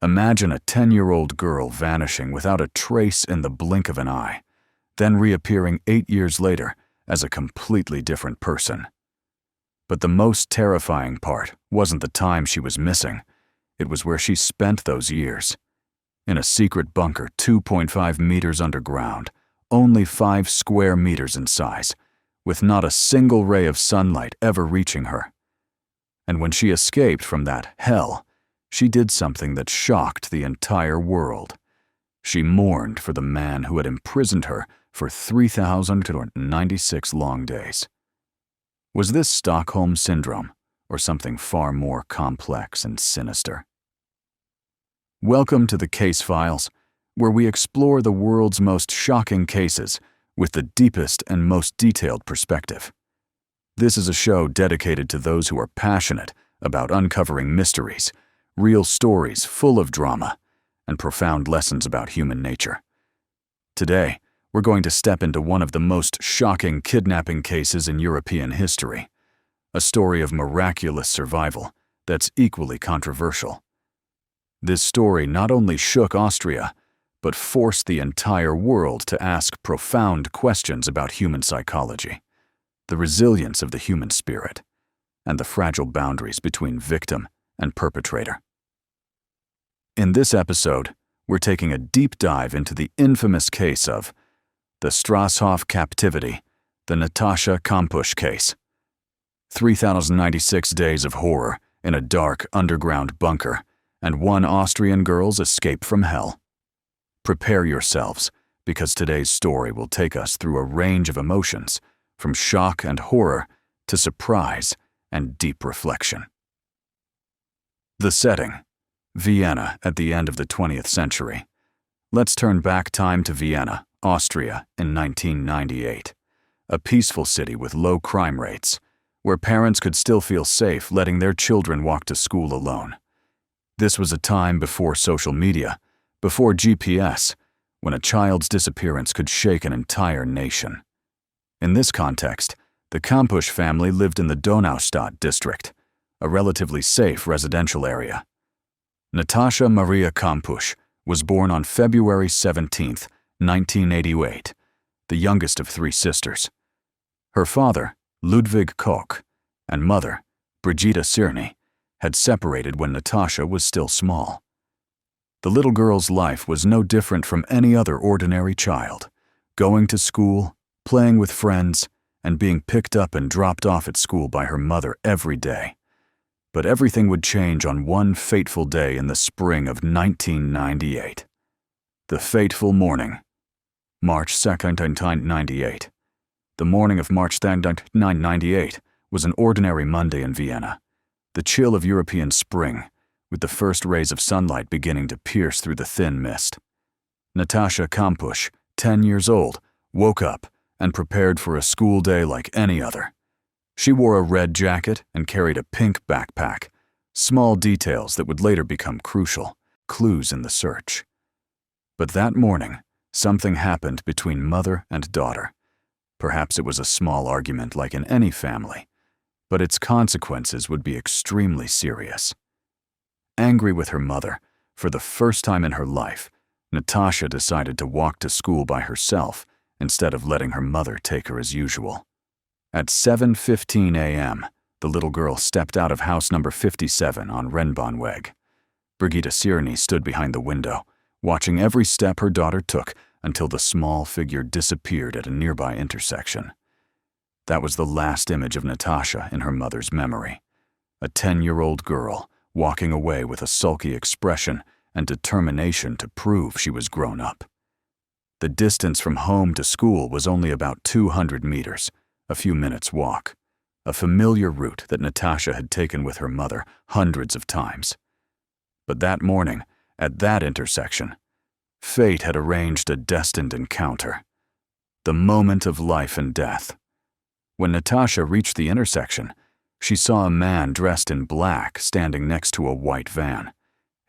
Imagine a 10-year-old girl vanishing without a trace in the blink of an eye, then reappearing 8 years later as a completely different person. But the most terrifying part wasn't the time she was missing. It was where she spent those years. In a secret bunker 2.5 meters underground, only 5 square meters in size, with not a single ray of sunlight ever reaching her. And when she escaped from that hell, she did something that shocked the entire world. She mourned for the man who had imprisoned her for 3,096 long days. Was this Stockholm Syndrome, or something far more complex and sinister? Welcome to the Case Files, where we explore the world's most shocking cases with the deepest and most detailed perspective. This is a show dedicated to those who are passionate about uncovering mysteries, real stories full of drama, and profound lessons about human nature. Today, we're going to step into one of the most shocking kidnapping cases in European history, a story of miraculous survival that's equally controversial. This story not only shook Austria, but forced the entire world to ask profound questions about human psychology, the resilience of the human spirit, and the fragile boundaries between victim and perpetrator. In this episode, we're taking a deep dive into the infamous case of the Strasshof captivity, the Natascha Kampusch case. 3,096 days of horror in a dark underground bunker, and one Austrian girl's escape from hell. Prepare yourselves, because today's story will take us through a range of emotions, from shock and horror to surprise and deep reflection. The setting: Vienna at the end of the 20th century. Let's turn back time to Vienna, Austria, in 1998, a peaceful city with low crime rates, where parents could still feel safe letting their children walk to school alone. This was a time before social media, before GPS, when a child's disappearance could shake an entire nation. In this context, the Kampusch family lived in the Donaustadt district, a relatively safe residential area. Natascha Maria Kampusch was born on February 17, 1988, the youngest of 3 sisters. Her father, Ludwig Koch, and mother, Brigitte Sirny, had separated when Natascha was still small. The little girl's life was no different from any other ordinary child, going to school, playing with friends, and being picked up and dropped off at school by her mother every day. But everything would change on one fateful day in the spring of 1998. The fateful morning, March 2, 1998. The morning of March 2, 1998 was an ordinary Monday in Vienna, the chill of European spring, with the first rays of sunlight beginning to pierce through the thin mist. Natascha Kampusch, 10 years old, woke up and prepared for a school day like any other. She wore a red jacket and carried a pink backpack, small details that would later become crucial, clues in the search. But that morning, something happened between mother and daughter. Perhaps it was a small argument like in any family, but its consequences would be extremely serious. Angry with her mother, for the first time in her life, Natascha decided to walk to school by herself instead of letting her mother take her as usual. At 7:15 a.m., the little girl stepped out of house number 57 on Rennbahnweg. Brigitte Sirny stood behind the window, watching every step her daughter took until the small figure disappeared at a nearby intersection. That was the last image of Natascha in her mother's memory. A 10-year-old girl walking away with a sulky expression and determination to prove she was grown up. The distance from home to school was only about 200 meters, a few minutes' walk, a familiar route that Natascha had taken with her mother hundreds of times. But that morning, at that intersection, fate had arranged a destined encounter, the moment of life and death. When Natascha reached the intersection, she saw a man dressed in black standing next to a white van.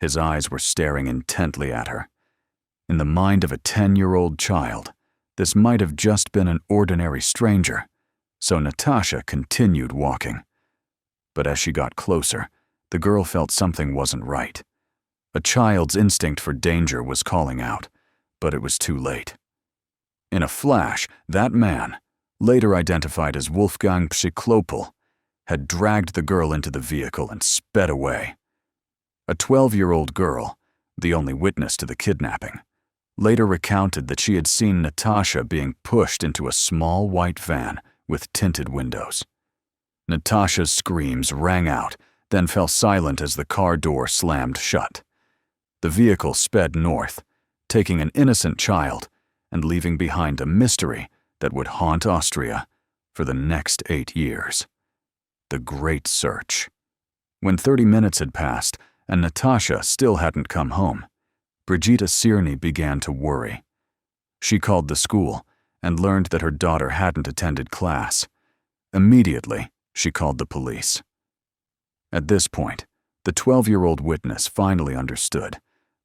His eyes were staring intently at her. In the mind of a 10-year-old child, this might have just been an ordinary stranger, so Natascha continued walking. But as she got closer, the girl felt something wasn't right. A child's instinct for danger was calling out, but it was too late. In a flash, that man, later identified as Wolfgang Přiklopil, had dragged the girl into the vehicle and sped away. A 12-year-old girl, the only witness to the kidnapping, later recounted that she had seen Natascha being pushed into a small white van with tinted windows. Natascha's screams rang out, then fell silent as the car door slammed shut. The vehicle sped north, taking an innocent child and leaving behind a mystery that would haunt Austria for the next 8 years. The Great Search. When 30 minutes had passed and Natascha still hadn't come home, Brigitte Sirny began to worry. She called the school and learned that her daughter hadn't attended class. Immediately, she called the police. At this point, the 12-year-old witness finally understood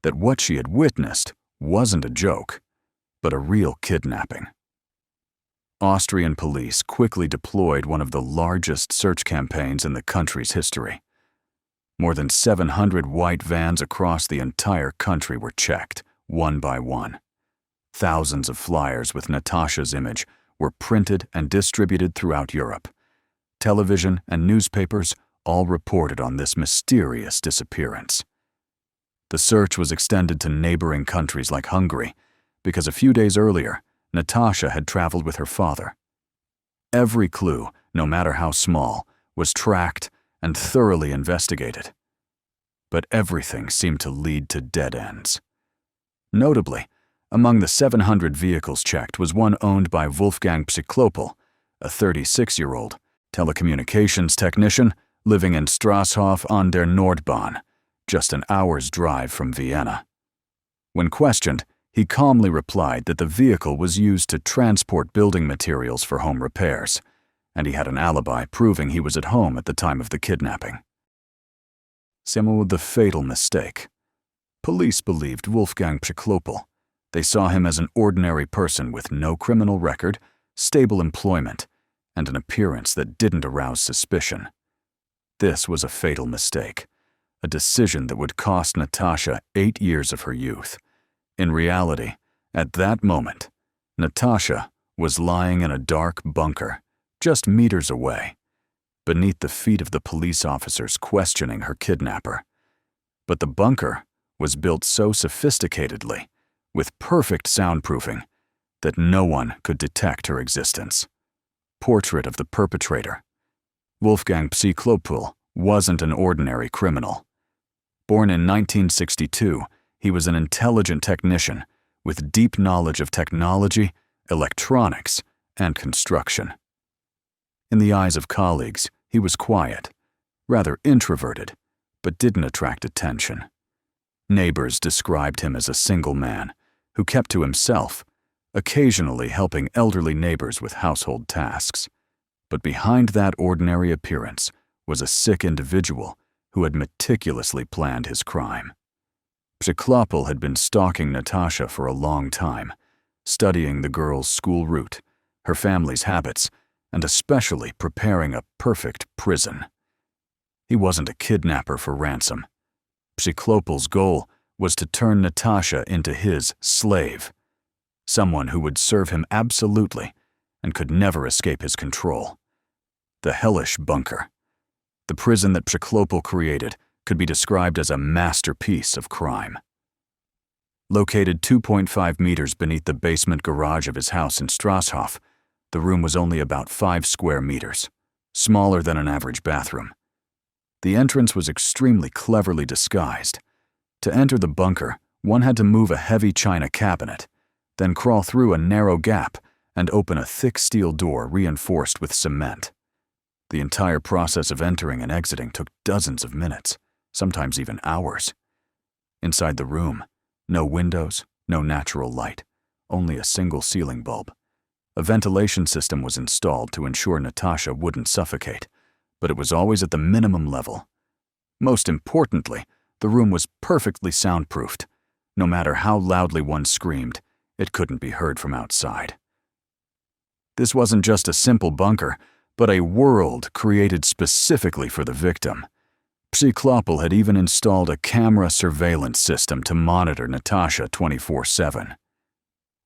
that what she had witnessed wasn't a joke, but a real kidnapping. Austrian police quickly deployed one of the largest search campaigns in the country's history. More than 700 white vans across the entire country were checked, one by one. Thousands of flyers with Natascha's image were printed and distributed throughout Europe. Television and newspapers all reported on this mysterious disappearance. The search was extended to neighboring countries like Hungary, because a few days earlier, Natascha had traveled with her father. Every clue, no matter how small, was tracked and thoroughly investigated. But everything seemed to lead to dead ends. Notably, among the 700 vehicles checked was one owned by Wolfgang Přiklopil, a 36-year-old telecommunications technician living in Straßhof an der Nordbahn, just an hour's drive from Vienna. When questioned, he calmly replied that the vehicle was used to transport building materials for home repairs, and he had an alibi proving he was at home at the time of the kidnapping. The fatal mistake. Police believed Wolfgang Přiklopil. They saw him as an ordinary person with no criminal record, stable employment, and an appearance that didn't arouse suspicion. This was a fatal mistake, a decision that would cost Natascha 8 years of her youth. In reality, at that moment, Natascha was lying in a dark bunker, just meters away, beneath the feet of the police officers questioning her kidnapper. But the bunker was built so sophisticatedly, with perfect soundproofing, that no one could detect her existence. Portrait of the perpetrator. Wolfgang Přiklopil wasn't an ordinary criminal. Born in 1962, he was an intelligent technician with deep knowledge of technology, electronics, and construction. In the eyes of colleagues, he was quiet, rather introverted, but didn't attract attention. Neighbors described him as a single man who kept to himself, occasionally helping elderly neighbors with household tasks. But behind that ordinary appearance was a sick individual who had meticulously planned his crime. Přiklopil had been stalking Natascha for a long time, studying the girl's school route, her family's habits, and especially preparing a perfect prison. He wasn't a kidnapper for ransom. Přiklopil's goal was to turn Natascha into his slave, someone who would serve him absolutely and could never escape his control. The hellish bunker. The prison that Přiklopil created could be described as a masterpiece of crime. Located 2.5 meters beneath the basement garage of his house in Straßhof, the room was only about 5 square meters, smaller than an average bathroom. The entrance was extremely cleverly disguised. To enter the bunker, one had to move a heavy china cabinet, then crawl through a narrow gap and open a thick steel door reinforced with cement. The entire process of entering and exiting took dozens of minutes, sometimes even hours. Inside the room, no windows, no natural light, only a single ceiling bulb. A ventilation system was installed to ensure Natascha wouldn't suffocate, but it was always at the minimum level. Most importantly, the room was perfectly soundproofed. No matter how loudly one screamed, it couldn't be heard from outside. This wasn't just a simple bunker, but a world created specifically for the victim. Přiklopil had even installed a camera surveillance system to monitor Natascha 24/7.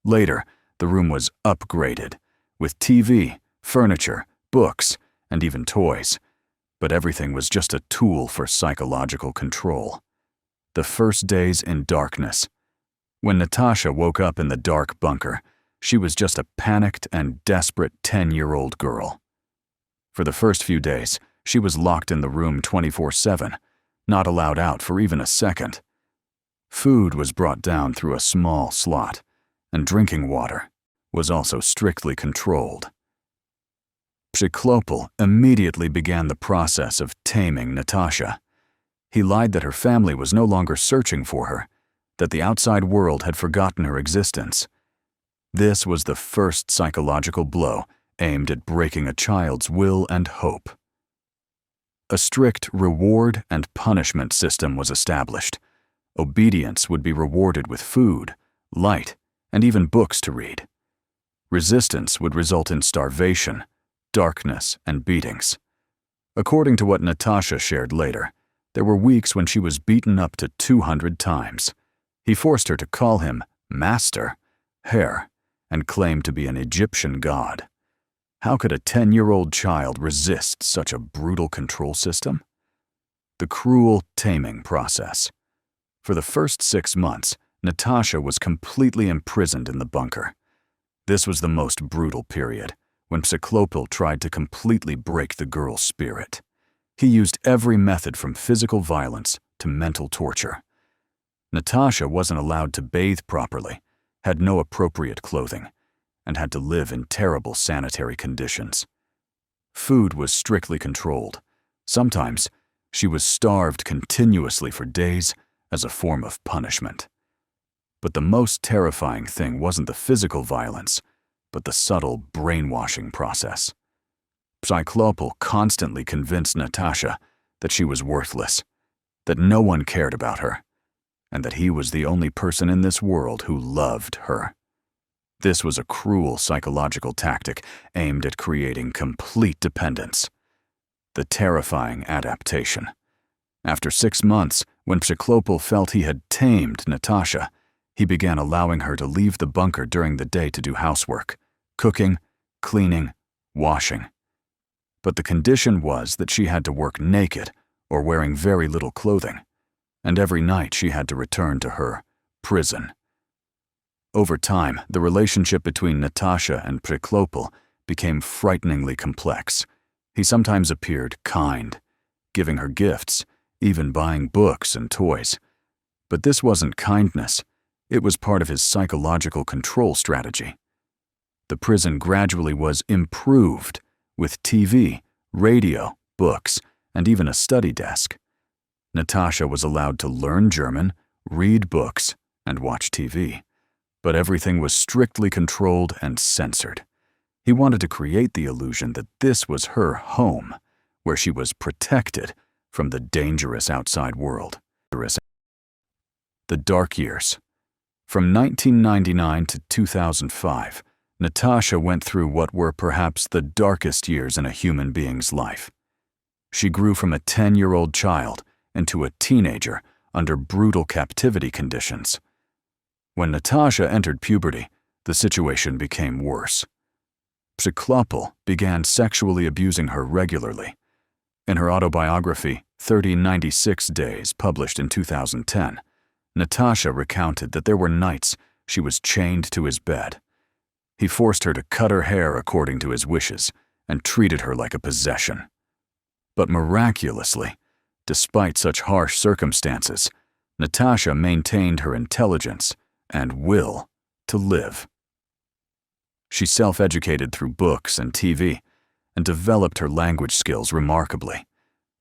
Later, the room was upgraded, with TV, furniture, books, and even toys. But everything was just a tool for psychological control. The first days in darkness. When Natascha woke up in the dark bunker, she was just a panicked and desperate 10-year-old girl. For the first few days, she was locked in the room 24/7, not allowed out for even a second. Food was brought down through a small slot, and drinking water was also strictly controlled. Přiklopil immediately began the process of taming Natascha. He lied that her family was no longer searching for her, that the outside world had forgotten her existence. This was the first psychological blow aimed at breaking a child's will and hope. A strict reward and punishment system was established. Obedience would be rewarded with food, light, and even books to read. Resistance would result in starvation, darkness, and beatings. According to what Natascha shared later, there were weeks when she was beaten up to 200 times. He forced her to call him Master, Herr, and claimed to be an Egyptian god. How could a 10-year-old child resist such a brutal control system? The cruel taming process. For the first 6 months, Natascha was completely imprisoned in the bunker. This was the most brutal period, when Přiklopil tried to completely break the girl's spirit. He used every method from physical violence to mental torture. Natascha wasn't allowed to bathe properly, had no appropriate clothing, and had to live in terrible sanitary conditions. Food was strictly controlled. Sometimes, she was starved continuously for days as a form of punishment. But the most terrifying thing wasn't the physical violence, but the subtle brainwashing process. Přiklopil constantly convinced Natascha that she was worthless, that no one cared about her, and that he was the only person in this world who loved her. This was a cruel psychological tactic aimed at creating complete dependence. The terrifying adaptation. After 6 months, when Přiklopil felt he had tamed Natascha, he began allowing her to leave the bunker during the day to do housework, cooking, cleaning, washing. But the condition was that she had to work naked or wearing very little clothing, and every night she had to return to her prison. Over time, the relationship between Natascha and Přiklopil became frighteningly complex. He sometimes appeared kind, giving her gifts, even buying books and toys. But this wasn't kindness. It was part of his psychological control strategy. The prison gradually was improved with TV, radio, books, and even a study desk. Natascha was allowed to learn German, read books, and watch TV. But everything was strictly controlled and censored. He wanted to create the illusion that this was her home, where she was protected from the dangerous outside world. The dark years. From 1999 to 2005, Natascha went through what were perhaps the darkest years in a human being's life. She grew from a 10-year-old child into a teenager under brutal captivity conditions. When Natascha entered puberty, the situation became worse. Přiklopil began sexually abusing her regularly. In her autobiography, 3096 Days, published in 2010, Natascha recounted that there were nights she was chained to his bed. He forced her to cut her hair according to his wishes and treated her like a possession. But miraculously, despite such harsh circumstances, Natascha maintained her intelligence and will to live. She self-educated through books and TV and developed her language skills remarkably.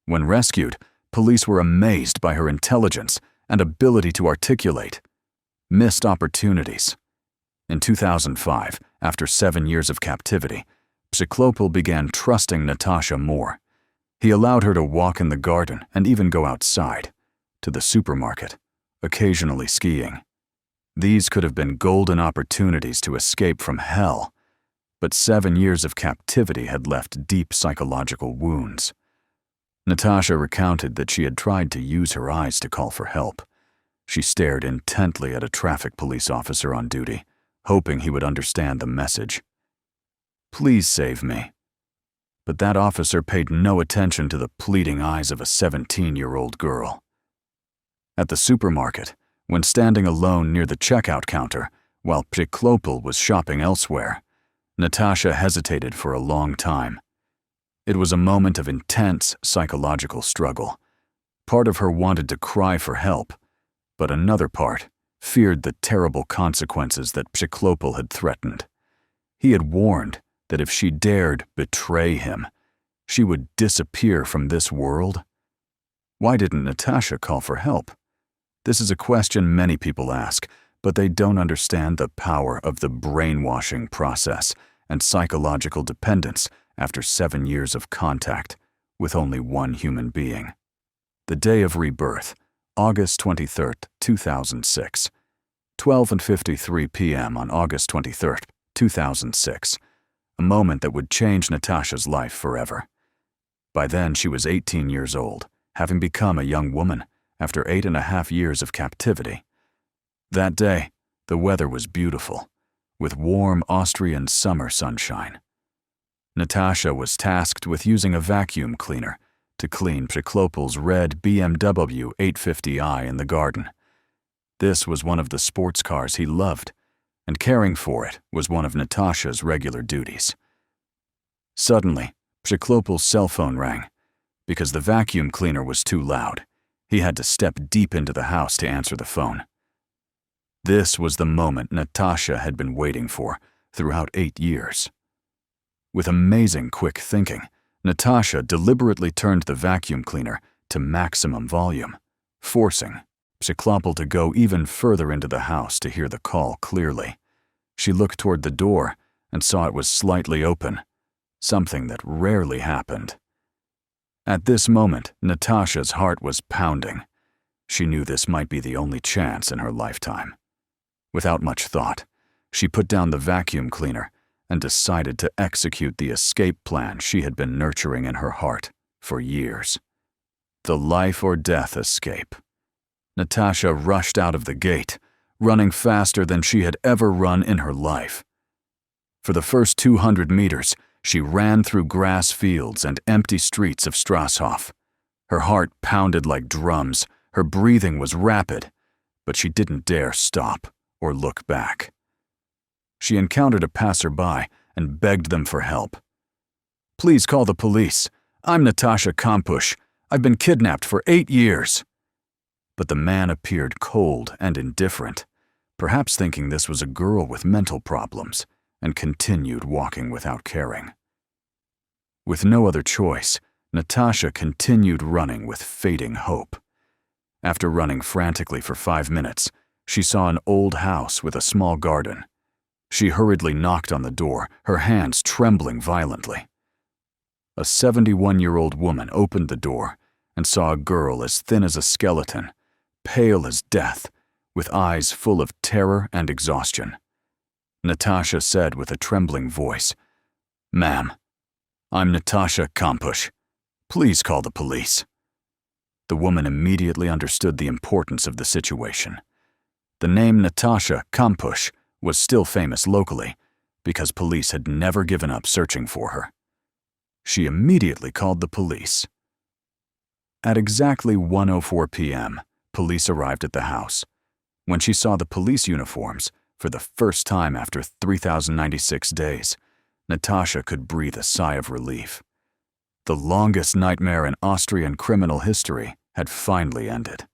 When rescued, police were amazed by her intelligence and ability to articulate. Missed opportunities. In 2005, after 7 years of captivity, Přiklopil began trusting Natascha more. He allowed her to walk in the garden and even go outside, to the supermarket, occasionally skiing. These could have been golden opportunities to escape from hell, but 7 years of captivity had left deep psychological wounds. Natascha recounted that she had tried to use her eyes to call for help. She stared intently at a traffic police officer on duty, hoping he would understand the message. "Please save me." But that officer paid no attention to the pleading eyes of a 17-year-old girl. At the supermarket, when standing alone near the checkout counter, while Přiklopil was shopping elsewhere, Natascha hesitated for a long time. It was a moment of intense psychological struggle. Part of her wanted to cry for help, but another part feared the terrible consequences that Přiklopil had threatened. He had warned that if she dared betray him, she would disappear from this world. Why didn't Natascha call for help? This is a question many people ask, but they don't understand the power of the brainwashing process and psychological dependence after 7 years of contact with only one human being. The day of rebirth, August 23, 2006. 12:53 p.m. on August 23, 2006. A moment that would change Natascha's life forever. By then, she was 18 years old, having become a young woman after 8.5 years of captivity. That day, the weather was beautiful, with warm Austrian summer sunshine. Natascha was tasked with using a vacuum cleaner to clean Přiklopil's red BMW 850i in the garden. This was one of the sports cars he loved, and caring for it was one of Natascha's regular duties. Suddenly, Přiklopil's cell phone rang. Because the vacuum cleaner was too loud, he had to step deep into the house to answer the phone. This was the moment Natascha had been waiting for throughout 8 years. With amazing quick thinking, Natascha deliberately turned the vacuum cleaner to maximum volume, forcing Přiklopil to go even further into the house to hear the call clearly. She looked toward the door and saw it was slightly open, something that rarely happened. At this moment, Natascha's heart was pounding. She knew this might be the only chance in her lifetime. Without much thought, she put down the vacuum cleaner and decided to execute the escape plan she had been nurturing in her heart for years. The life or death escape. Natascha rushed out of the gate, running faster than she had ever run in her life. For the first 200 meters, she ran through grass fields and empty streets of Strasshof. Her heart pounded like drums, her breathing was rapid, but she didn't dare stop or look back. She encountered a passerby and begged them for help. "Please call the police. I'm Natascha Kampusch. I've been kidnapped for 8 years." But the man appeared cold and indifferent, perhaps thinking this was a girl with mental problems, and continued walking without caring. With no other choice, Natascha continued running with fading hope. After running frantically for 5 minutes, she saw an old house with a small garden. She hurriedly knocked on the door, her hands trembling violently. A 71-year-old woman opened the door and saw a girl as thin as a skeleton, pale as death, with eyes full of terror and exhaustion. Natascha said with a trembling voice, "Ma'am, I'm Natascha Kampusch. Please call the police." The woman immediately understood the importance of the situation. The name Natascha Kampusch was still famous locally because police had never given up searching for her. She immediately called the police. At exactly 1:04 p.m., police arrived at the house. When she saw the police uniforms, for the first time after 3,096 days, Natascha could breathe a sigh of relief. The longest nightmare in Austrian criminal history had finally ended.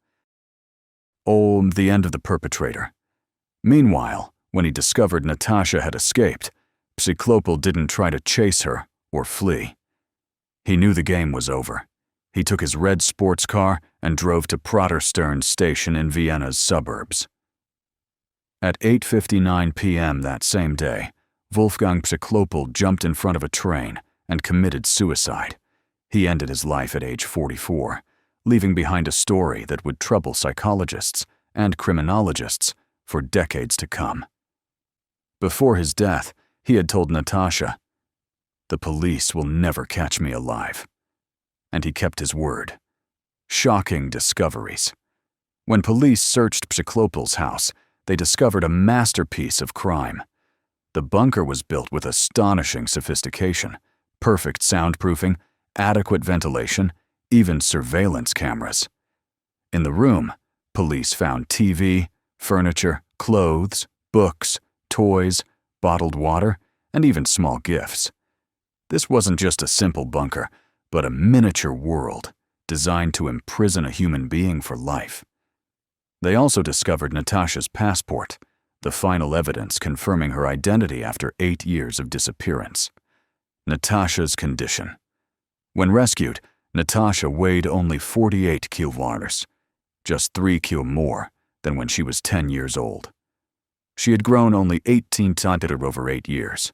Oh, the end of the perpetrator. Meanwhile, when he discovered Natascha had escaped, Přiklopil didn't try to chase her or flee. He knew the game was over. He took his red sports car and drove to Praterstern station in Vienna's suburbs. At 8:59 p.m. that same day, Wolfgang Přiklopil jumped in front of a train and committed suicide. He ended his life at age 44, leaving behind a story that would trouble psychologists and criminologists for decades to come. Before his death, he had told Natascha, "The police will never catch me alive." And he kept his word. Shocking discoveries. When police searched Přiklopil's house, they discovered a masterpiece of crime. The bunker was built with astonishing sophistication, perfect soundproofing, adequate ventilation, even surveillance cameras. In the room, police found TV, furniture, clothes, books, toys, bottled water, and even small gifts. This wasn't just a simple bunker, but a miniature world designed to imprison a human being for life. They also discovered Natascha's passport, the final evidence confirming her identity after 8 years of disappearance. Natascha's condition. When rescued, Natascha weighed only 48 kilograms, just 3 kg more than when she was 10 years old. She had grown only 18 centimeters over 8 years.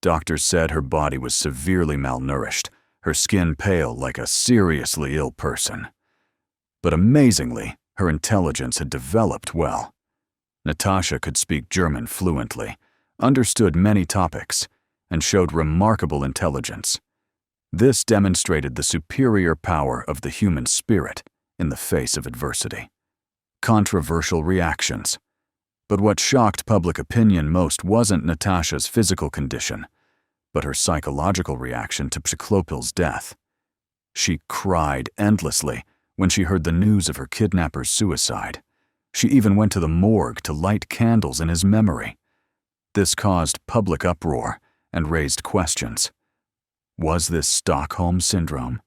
Doctors said her body was severely malnourished, her skin pale like a seriously ill person. But amazingly, her intelligence had developed well. Natascha could speak German fluently, understood many topics, and showed remarkable intelligence. This demonstrated the superior power of the human spirit in the face of adversity. Controversial reactions. But what shocked public opinion most wasn't Natascha's physical condition, but her psychological reaction to Přiklopil's death. She cried endlessly when she heard the news of her kidnapper's suicide. She even went to the morgue to light candles in his memory. This caused public uproar and raised questions. Was this Stockholm Syndrome?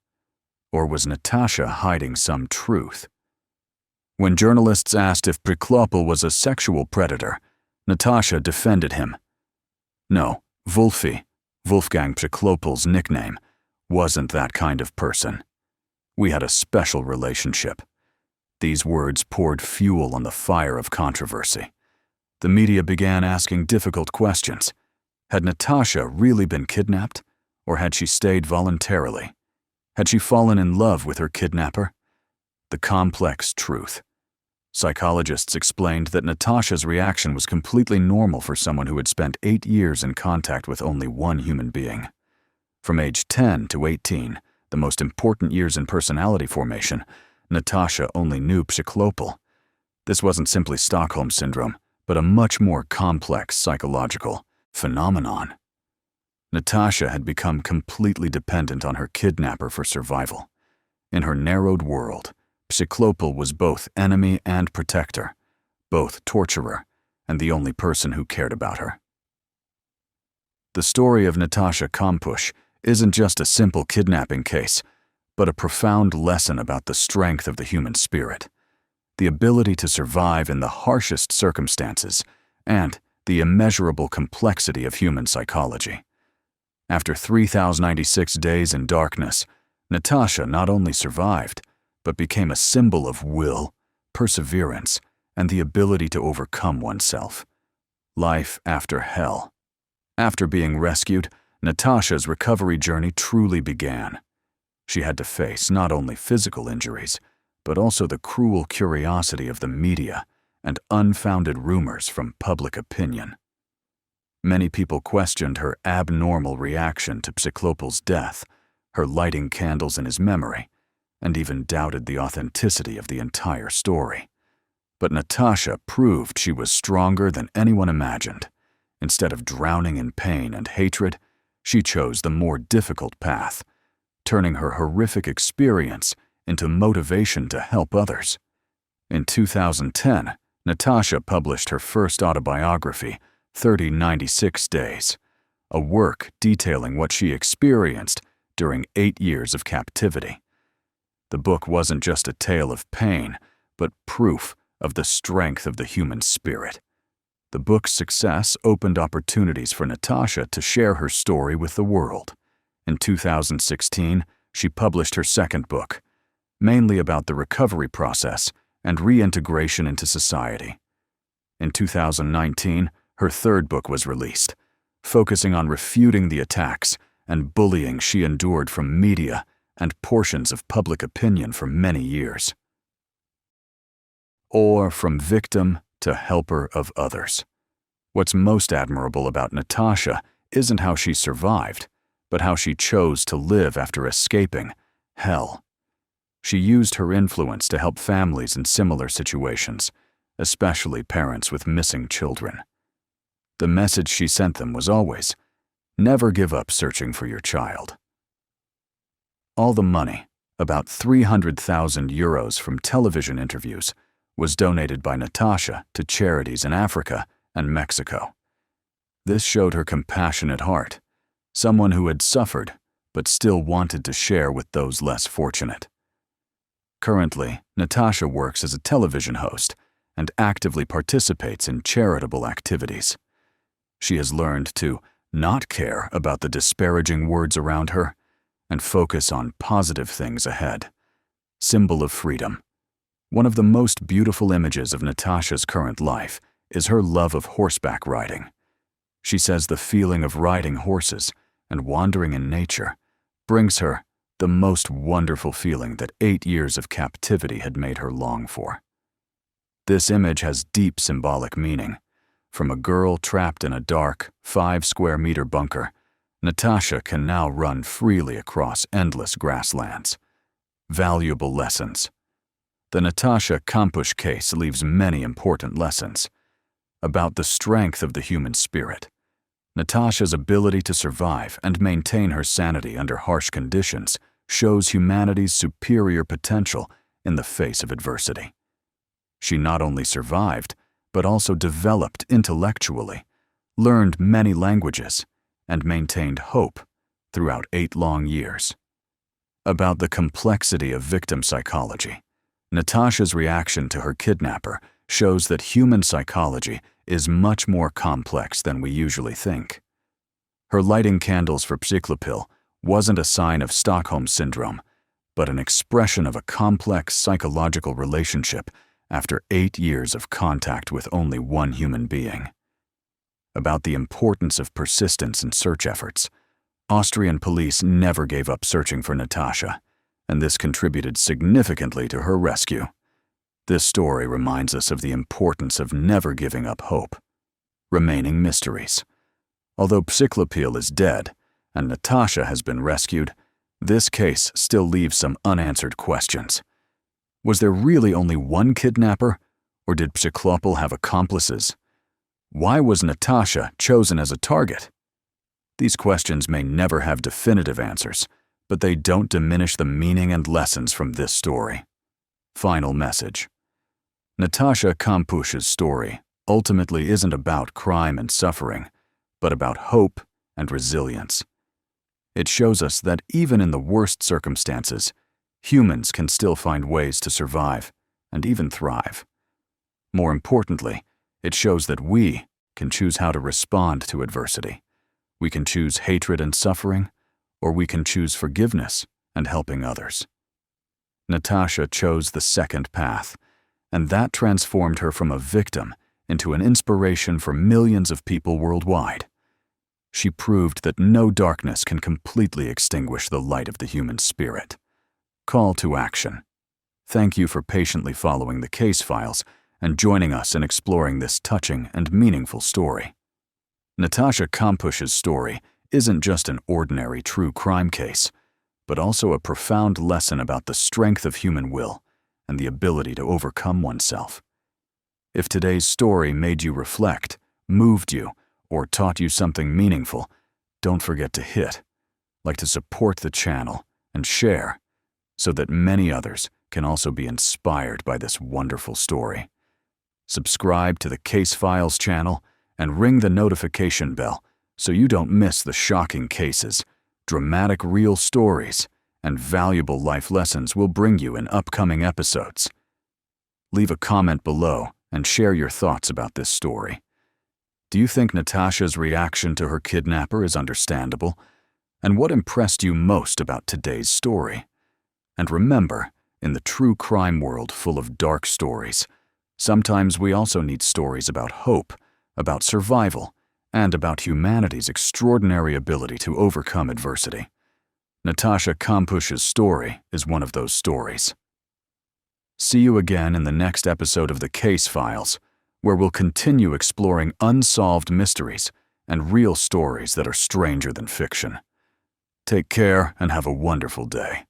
Or was Natascha hiding some truth? When journalists asked if Přiklopil was a sexual predator, Natascha defended him. No, Wolfgang Přiklopil's nickname, wasn't that kind of person. We had a special relationship. These words poured fuel on the fire of controversy. The media began asking difficult questions. Had Natascha really been kidnapped, or had she stayed voluntarily? Had she fallen in love with her kidnapper? The complex truth. Psychologists explained that Natascha's reaction was completely normal for someone who had spent 8 years in contact with only one human being. From age 10 to 18, the most important years in personality formation, Natascha only knew Přiklopil. This wasn't simply Stockholm Syndrome, but a much more complex psychological phenomenon. Natascha had become completely dependent on her kidnapper for survival. In her narrowed world, Přiklopil was both enemy and protector, both torturer, and the only person who cared about her. The story of Natascha Kampusch isn't just a simple kidnapping case, but a profound lesson about the strength of the human spirit, the ability to survive in the harshest circumstances, and the immeasurable complexity of human psychology. After 3,096 days in darkness, Natascha not only survived, but became a symbol of will, perseverance, and the ability to overcome oneself. Life after hell. After being rescued, Natascha's recovery journey truly began. She had to face not only physical injuries, but also the cruel curiosity of the media and unfounded rumors from public opinion. Many people questioned her abnormal reaction to Přiklopil's death, her lighting candles in his memory, and even doubted the authenticity of the entire story. But Natascha proved she was stronger than anyone imagined. Instead of drowning in pain and hatred, she chose the more difficult path, turning her horrific experience into motivation to help others. In 2010, Natascha published her first autobiography, 3096 Days, a work detailing what she experienced during 8 years of captivity. The book wasn't just a tale of pain, but proof of the strength of the human spirit. The book's success opened opportunities for Natascha to share her story with the world. In 2016, she published her second book, mainly about the recovery process and reintegration into society. In 2019, her third book was released, focusing on refuting the attacks and bullying she endured from media and portions of public opinion for many years. Or from victim to helper of others. What's most admirable about Natascha isn't how she survived, but how she chose to live after escaping, hell. She used her influence to help families in similar situations, especially parents with missing children. The message she sent them was always, never give up searching for your child. All the money, about 300,000 euros from television interviews, was donated by Natascha to charities in Africa and Mexico. This showed her compassionate heart, someone who had suffered but still wanted to share with those less fortunate. Currently, Natascha works as a television host and actively participates in charitable activities. She has learned to not care about the disparaging words around her and focus on positive things ahead. Symbol of freedom. One of the most beautiful images of Natascha's current life is her love of horseback riding. She says the feeling of riding horses and wandering in nature brings her the most wonderful feeling that 8 years of captivity had made her long for. This image has deep symbolic meaning. From a girl trapped in a dark, 5-square-meter bunker, Natascha can now run freely across endless grasslands. Valuable lessons. The Natascha Kampusch case leaves many important lessons about the strength of the human spirit. Natascha's ability to survive and maintain her sanity under harsh conditions shows humanity's superior potential in the face of adversity. She not only survived, but also developed intellectually, learned many languages, and maintained hope throughout 8 long years. About the complexity of victim psychology, Natascha's reaction to her kidnapper shows that human psychology is much more complex than we usually think. Her lighting candles for Přiklopil wasn't a sign of Stockholm Syndrome, but an expression of a complex psychological relationship after 8 years of contact with only one human being. About the importance of persistence in search efforts, Austrian police never gave up searching for Natascha, and this contributed significantly to her rescue. This story reminds us of the importance of never giving up hope. Remaining mysteries. Although Přiklopil is dead and Natascha has been rescued, this case still leaves some unanswered questions. Was there really only one kidnapper, or did Přiklopil have accomplices? Why was Natascha chosen as a target? These questions may never have definitive answers, but they don't diminish the meaning and lessons from this story. Final message. Natascha Kampusch's story ultimately isn't about crime and suffering, but about hope and resilience. It shows us that even in the worst circumstances, humans can still find ways to survive and even thrive. More importantly, it shows that we can choose how to respond to adversity. We can choose hatred and suffering, or we can choose forgiveness and helping others. Natascha chose the second path, and that transformed her from a victim into an inspiration for millions of people worldwide. She proved that no darkness can completely extinguish the light of the human spirit. Call to action. Thank you for patiently following the case files and joining us in exploring this touching and meaningful story. Natascha Kampusch's story isn't just an ordinary true crime case, but also a profound lesson about the strength of human will and the ability to overcome oneself. If today's story made you reflect, moved you, or taught you something meaningful, don't forget to to support the channel and share so that many others can also be inspired by this wonderful story. Subscribe to the Case Files channel and ring the notification bell so you don't miss the shocking cases, dramatic real stories, and valuable life lessons we'll bring you in upcoming episodes. Leave a comment below and share your thoughts about this story. Do you think Natascha's reaction to her kidnapper is understandable? And what impressed you most about today's story? And remember, in the true crime world full of dark stories, sometimes we also need stories about hope, about survival, and about humanity's extraordinary ability to overcome adversity. Natascha Kampusch's story is one of those stories. See you again in the next episode of the Case Files, where we'll continue exploring unsolved mysteries and real stories that are stranger than fiction. Take care and have a wonderful day.